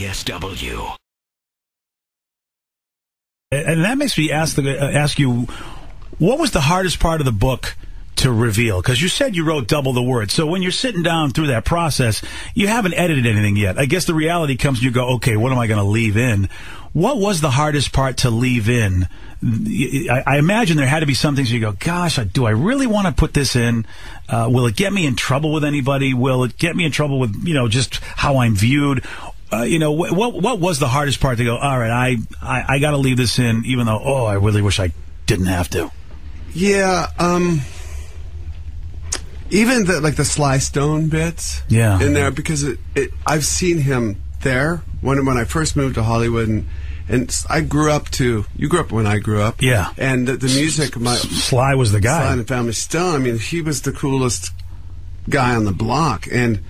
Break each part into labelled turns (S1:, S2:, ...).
S1: KSW.
S2: And that makes me ask you, what was the hardest part of the book to reveal? Because you said you wrote double the words. So when you're sitting down through that process, you haven't edited anything yet. I guess the reality comes and you go, okay, what am I going to leave in? What was the hardest part to leave in? I imagine there had to be some things you go, gosh, do I really want to put this in? Will it get me in trouble with anybody? Will it get me in trouble with, just how I'm viewed? What was the hardest part to go, all right, I got to leave this in, even though, I really wish I didn't have to?
S3: Yeah, even the Sly Stone bits in there, because I've seen him there when I first moved to Hollywood, and I grew up you grew up when I grew up.
S2: Yeah.
S3: And the music,
S2: Sly was the guy.
S3: Sly and the Family Stone, I mean, he was the coolest guy on the block, and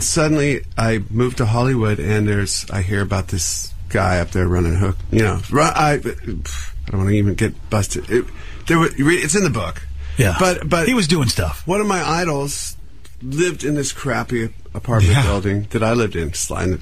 S3: suddenly I moved to Hollywood, and I hear about this guy up there running hook. I don't want to even get busted. It's in the book.
S2: Yeah,
S3: but
S2: he was doing stuff.
S3: One of my idols lived in this crappy apartment building that I lived in, Sly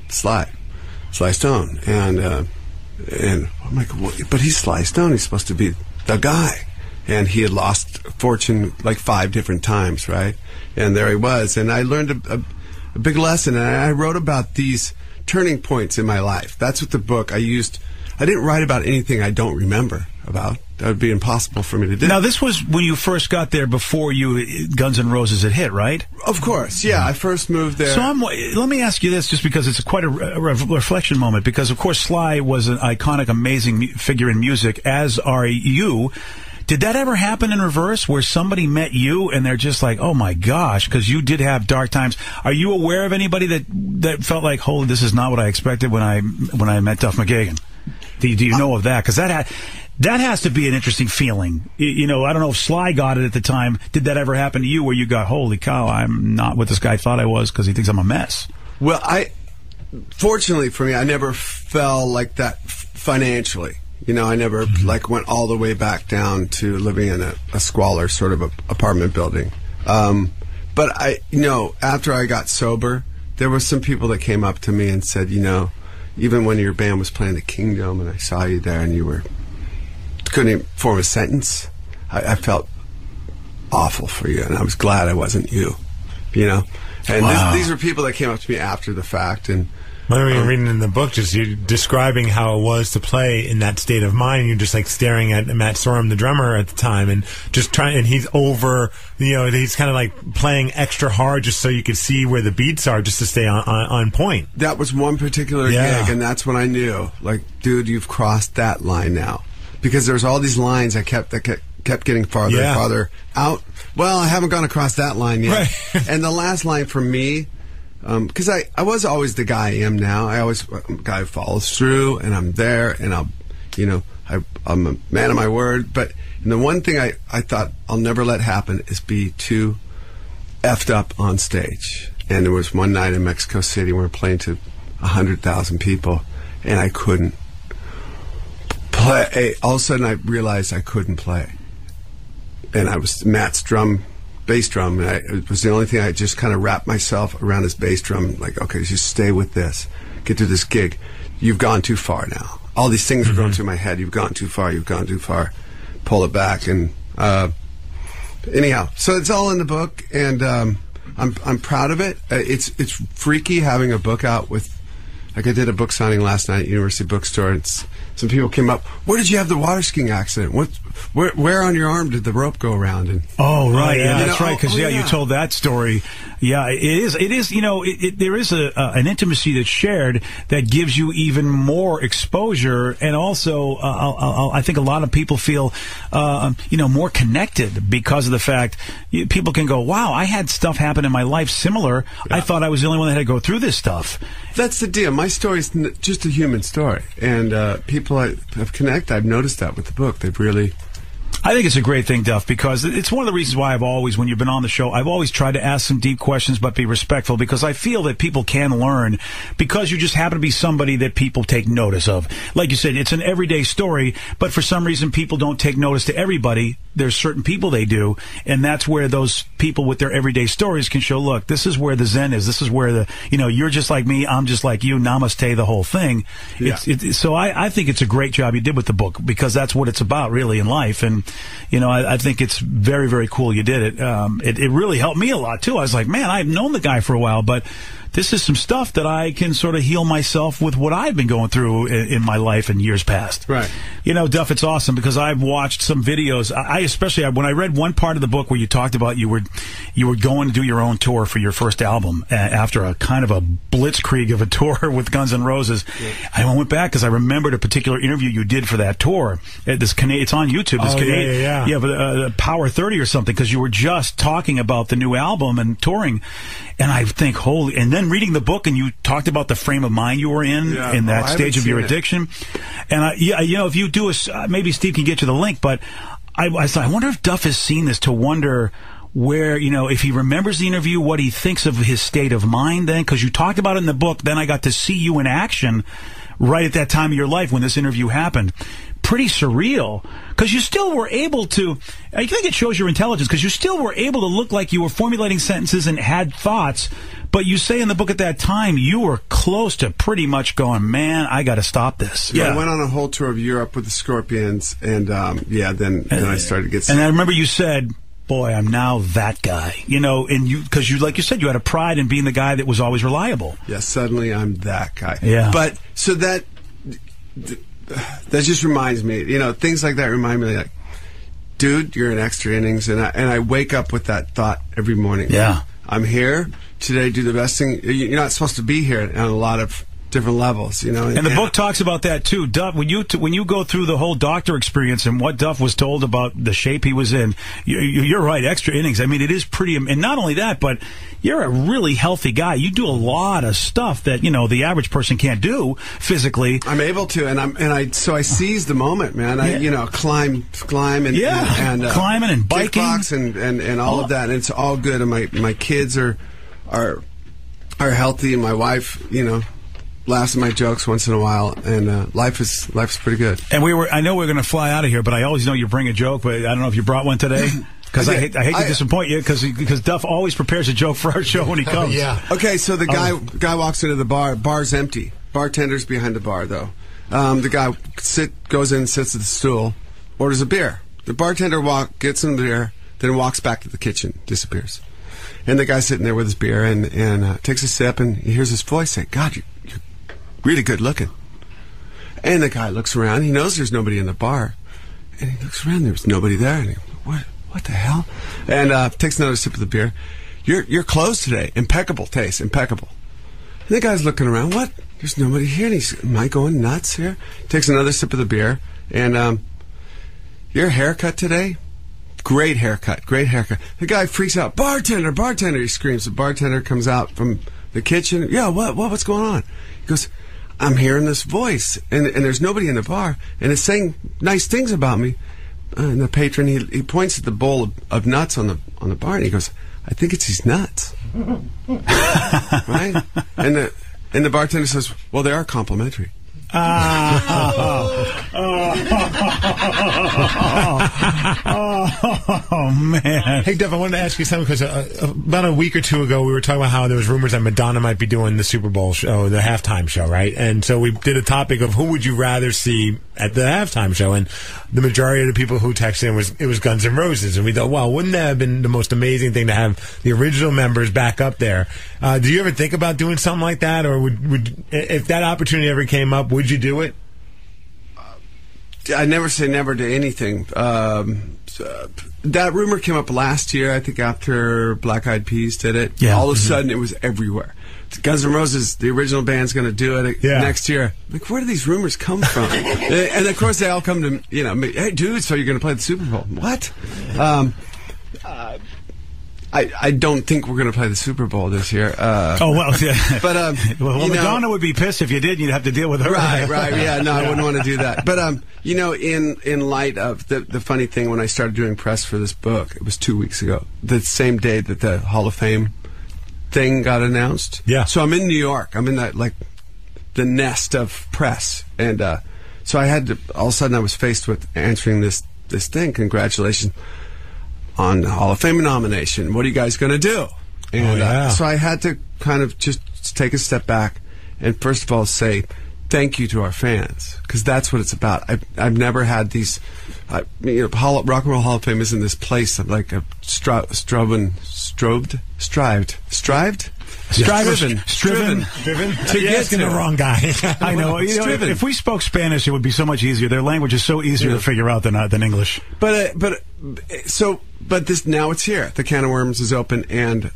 S3: Stone, and I'm like, but he's Sly Stone. He's supposed to be the guy, and he had lost fortune like 5 different times, right? And there he was, and I learned a big lesson, and I wrote about these turning points in my life. That's what the book I used. I didn't write about anything I don't remember about. That would be impossible for me to do.
S2: Now, this was when you first got there, before Guns N' Roses had hit, right?
S3: Of course, yeah. I first moved there.
S2: So let me ask you this, just because it's quite a reflection moment, because, of course, Sly was an iconic, amazing figure in music, as are you. Did that ever happen in reverse, where somebody met you and they're just like, oh my gosh, because you did have dark times? Are you aware of anybody that felt like, holy, this is not what I expected when I met Duff McKagan? Do you know of that? Because that has to be an interesting feeling. I don't know if Sly got it at the time. Did that ever happen to you, where you got, holy cow, I'm not what this guy thought I was because he thinks I'm a mess?
S3: Well, fortunately for me, I never fell like that financially. I never went all the way back down to living in a squalor sort of apartment building. But after I got sober, there were some people that came up to me and said, even when your band was playing the Kingdom and I saw you there and you couldn't even form a sentence, I felt awful for you, and I was glad I wasn't you. And
S2: wow.
S3: These were people that came up to me after the fact, and
S4: when we were reading in the book, just you describing how it was to play in that state of mind. You're just staring at Matt Sorum, the drummer at the time, and just and he's over, he's kind of like playing extra hard just so you could see where the beats are, just to stay on point.
S3: That was one particular gig, and that's when I knew, dude, you've crossed that line now. Because there's all these lines that kept getting farther and farther out. Well, I haven't gone across that line yet. Right. And the last line for me, because I was always the guy I am now. I'm a guy who follows through, and I'm there, and I'm a man of my word. But the one thing I thought I'll never let happen is be too effed up on stage. And there was one night in Mexico City, we were playing to 100,000 people, and I couldn't play. All of a sudden, I realized I couldn't play, and I was Matt's bass drum, and it was the only thing. I just kind of wrapped myself around his bass drum, like, okay, just stay with this, get to this gig. You've gone too far now. All these things are going through my head. You've gone too far. You've gone too far. Pull it back. And anyhow, so it's all in the book, and I'm proud of it. It's freaky having a book out with. I did a book signing last night at University Bookstore, and some people came up. Where did you have the water skiing accident? Where on your arm did the rope go around? And
S2: oh, right, that's right. Because you told that story. Yeah, it is. There is an intimacy that's shared that gives you even more exposure, and also I think a lot of people feel more connected because of the fact people can go, wow, I had stuff happen in my life similar. Yeah. I thought I was the only one that had to go through this stuff.
S3: That's the deal. My story is just a human story, and people I've connected. I've noticed that with the book. They've really.
S2: I think it's a great thing, Duff, because it's one of the reasons why I've always, when you've been on the show, I've always tried to ask some deep questions but be respectful, because I feel that people can learn because you just happen to be somebody that people take notice of. Like you said, it's an everyday story, but for some reason people don't take notice to everybody. There's certain people they do, and that's where those people with their everyday stories can show, look, this is where the Zen is. This is where the, you're just like me, I'm just like you, namaste, the whole thing.
S3: Yeah.
S2: So I think it's a great job you did with the book, because that's what it's about really in life. And I think it's very, very cool you did it. It really helped me a lot, too. I was like, man, I've known the guy for a while, but this is some stuff that I can sort of heal myself with what I've been going through in my life in years past.
S3: Right.
S2: Duff, it's awesome because I've watched some videos. I especially, when I read one part of the book where you talked about you were going to do your own tour for your first album after a kind of a blitzkrieg of a tour with Guns N' Roses. Yeah. I went back because I remembered a particular interview you did for that tour. It's on YouTube. But Power 30 or something, because you were just talking about the new album and touring. And I think, and then reading the book, and you talked about the frame of mind you were in that stage of your addiction. And if you do maybe Steve can get you the link, but I thought, I wonder if Duff has seen this to wonder where, if he remembers the interview, what he thinks of his state of mind then, because you talked about it in the book. Then I got to see you in action right at that time of your life when this interview happened. Pretty surreal, because you still were able to, I think it shows your intelligence, because you still were able to look like you were formulating sentences and had thoughts, but you say in the book at that time you were close to pretty much going, man, I got to stop this.
S3: Yeah, I went on a whole tour of Europe with the Scorpions, and then I started to get sick.
S2: And I remember you said, boy, I'm now that guy, and because like you said, you had a pride in being the guy that was always reliable.
S3: Yeah, suddenly I'm that guy.
S2: Yeah.
S3: But, so that just reminds me, things like that remind me, like, dude, you're in extra innings, and I wake up with that thought every morning.
S2: Yeah.
S3: I'm here today, do the best thing. You're not supposed to be here on a lot of different levels, And
S2: the book talks about that too, Duff. When you go through the whole doctor experience and what Duff was told about the shape he was in, you're right. Extra innings. I mean, it is pretty. And not only that, but you're a really healthy guy. You do a lot of stuff that the average person can't do physically.
S3: I'm able to, so I seize the moment, man. Climb and
S2: climbing and biking,
S3: kickbox and all of that. And it's all good. And my kids are healthy, and my wife, laughs at my jokes once in a while, and life's pretty good. And
S2: I know we're going to fly out of here, but I always know you bring a joke, but I don't know if you brought one today. Because I hate to disappoint you, because Duff always prepares a joke for our show when he comes.
S3: Yeah. Okay, so the guy walks into the bar. Bar's empty. Bartender's behind the bar, though. The guy goes in, sits at the stool, orders a beer. The bartender gets him the beer, then walks back to the kitchen, disappears. And the guy's sitting there with his beer and takes a sip, and he hears his voice say, "God, you're really good looking." And the guy looks around. He knows there's nobody in the bar, and he looks around. There's nobody there. And what the hell? And takes another sip of the beer. Your clothes today, impeccable taste, impeccable. And the guy's looking around. What? There's nobody here. And he's, am I going nuts here? Takes another sip of the beer. And your haircut today, great haircut, great haircut. The guy freaks out. Bartender, bartender! He screams. The bartender comes out from the kitchen. Yeah, what's going on? He goes, I'm hearing this voice, and there's nobody in the bar, and it's saying nice things about me. And the patron, he points at the bowl of nuts on the bar, and he goes, I think it's these nuts. Right? And the bartender says, well, they are complimentary.
S2: Oh, man.
S4: Hey, Duff, I wanted to ask you something because about a week or two ago, we were talking about how there was rumors that Madonna might be doing the Super Bowl show, the halftime show, right? And so we did a topic of who would you rather see at the halftime show, and the majority of the people who texted in it was Guns N' Roses, and we thought, well, wouldn't that have been the most amazing thing to have the original members back up there? Do you ever think about doing something like that, or would if that opportunity ever came up, would you do it?
S3: I never say never to anything. That rumor came up last year, I think, after Black Eyed Peas did it. Yeah. All of a sudden, it was everywhere. Guns N' Roses, the original band's going to do it next year. Like, where do these rumors come from? And of course, they all come to hey, dude, so you're going to play the Super Bowl? What? I don't think we're going to play the Super Bowl this year.
S2: Oh, well, yeah.
S3: But,
S2: well, Madonna would be pissed if you did. You'd have to deal with her.
S3: Right, yeah, no, I wouldn't want to do that. But, you know, in light of the funny thing, when I started doing press for this book, it was 2 weeks ago, the same day that the Hall of Fame thing got announced.
S4: Yeah.
S3: So I'm in New York. I'm in that, like, the nest of press. And so I had to, all of a sudden I was faced with answering this thing. Congratulations on the Hall of Fame nomination. What are you guys going to do? And so I had to kind of just take a step back and first of all say thank you to our fans, because that's what it's about. I've never had these, you know, Rock and Roll Hall of Fame isn't this place of like a striven.
S4: You're asking the wrong guy.
S2: I know. You know, if we spoke Spanish, it would be so much easier. Their language is so easier to figure out than English.
S3: But this, now it's here. The can of worms is open, and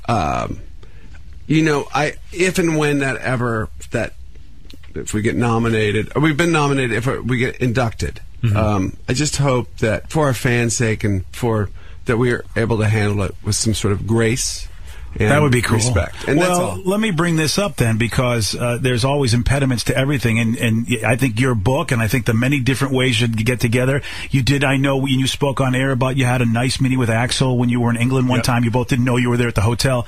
S3: you know, if and when if we get nominated, or we've been nominated, if we get inducted, I just hope that for our fans' sake and that we are able to handle it with some sort of grace.
S2: That would be cool.
S3: Respect. And
S2: well, let me bring this up then, because there's always impediments to everything, and I think your book, and I think the many different ways you get together. I know when you spoke on air about you had a nice meeting with Axl when you were in England one time. You both didn't know you were there at the hotel.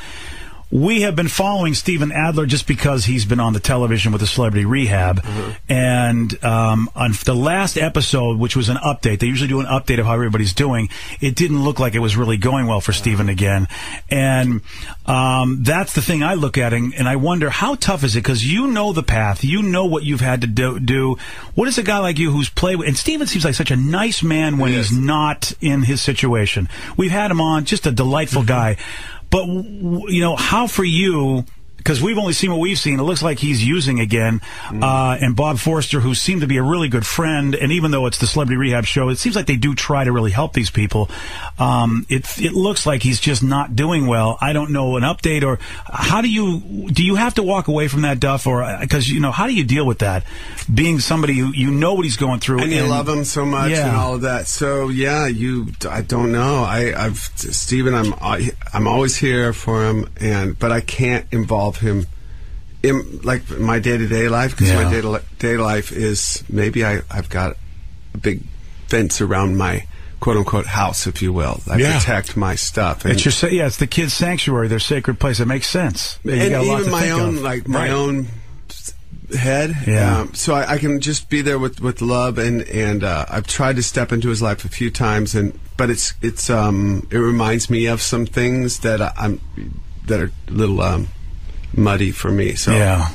S2: We have been following Steven Adler just because he's been on the television with the Celebrity Rehab. And on the last episode, which was an update, they usually do an update of how everybody's doing, it didn't look like it was really going well for Steven again. And that's the thing I look at, and I wonder, how tough is it? Because you know the path. You know what you've had to do. What is a guy like you who's played with... And Steven seems like such a nice man when he's not in his situation. We've had him on, just a delightful guy. But, you know, how for you, because we've only seen what we've seen, it looks like he's using again, and Bob Forster, who seemed to be a really good friend, and even though it's the Celebrity Rehab show, it seems like they do try to really help these people. It looks like he's just not doing well. I don't know, an update, or how do you have to walk away from that, Duff, or, because, you know, how do you deal with that? Being somebody who, you know what he's going through.
S3: And you love him so much and all of that. So, yeah, I don't know. Steven, I'm always here for him, but I can't involve him in like my day-to-day life, because my day-to-day life is, maybe I've got a big fence around my quote-unquote house, if you will. I protect my stuff. And
S2: it's the kids' sanctuary, their sacred place. It makes sense.
S3: And even my own, my own head. So I can just be there with love, and I've tried to step into his life a few times, but it reminds me of some things that are a little muddy for me. So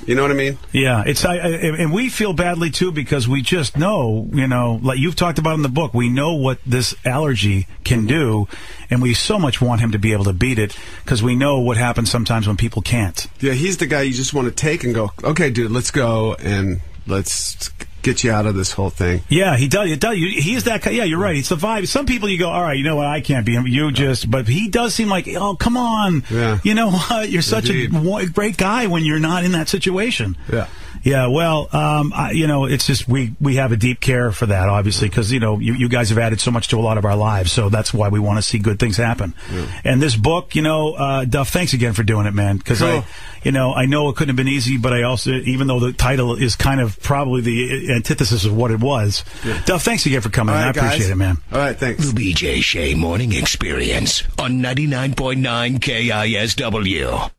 S3: you know what I mean? Yeah,
S2: and we feel badly too, because we just know, you know, like you've talked about in the book, we know what this allergy can do, and we so much want him to be able to beat it, because we know what happens sometimes when people can't.
S3: Yeah, he's the guy you just want to take and go, okay, dude, let's go and let's get you out of this whole thing.
S2: Yeah, he does. He's that guy. Yeah, you're right. It's the vibe. Some people you go, all right, you know what, I can't be him. But he does seem like, oh, come on. Yeah. You know what? You're such a great guy when you're not in that situation.
S3: Yeah.
S2: Yeah, well, you know, it's just we have a deep care for that, obviously, because, you know, you guys have added so much to a lot of our lives, so that's why we want to see good things happen. And this book, you know, Duff, thanks again for doing it, man, because I know it couldn't have been easy, but I also, even though the title is kind of probably the antithesis of what it was, Duff, thanks again for coming in. I appreciate it, man.
S3: All right, thanks.
S1: The BJ Shea Morning Experience on 99.9 KISW.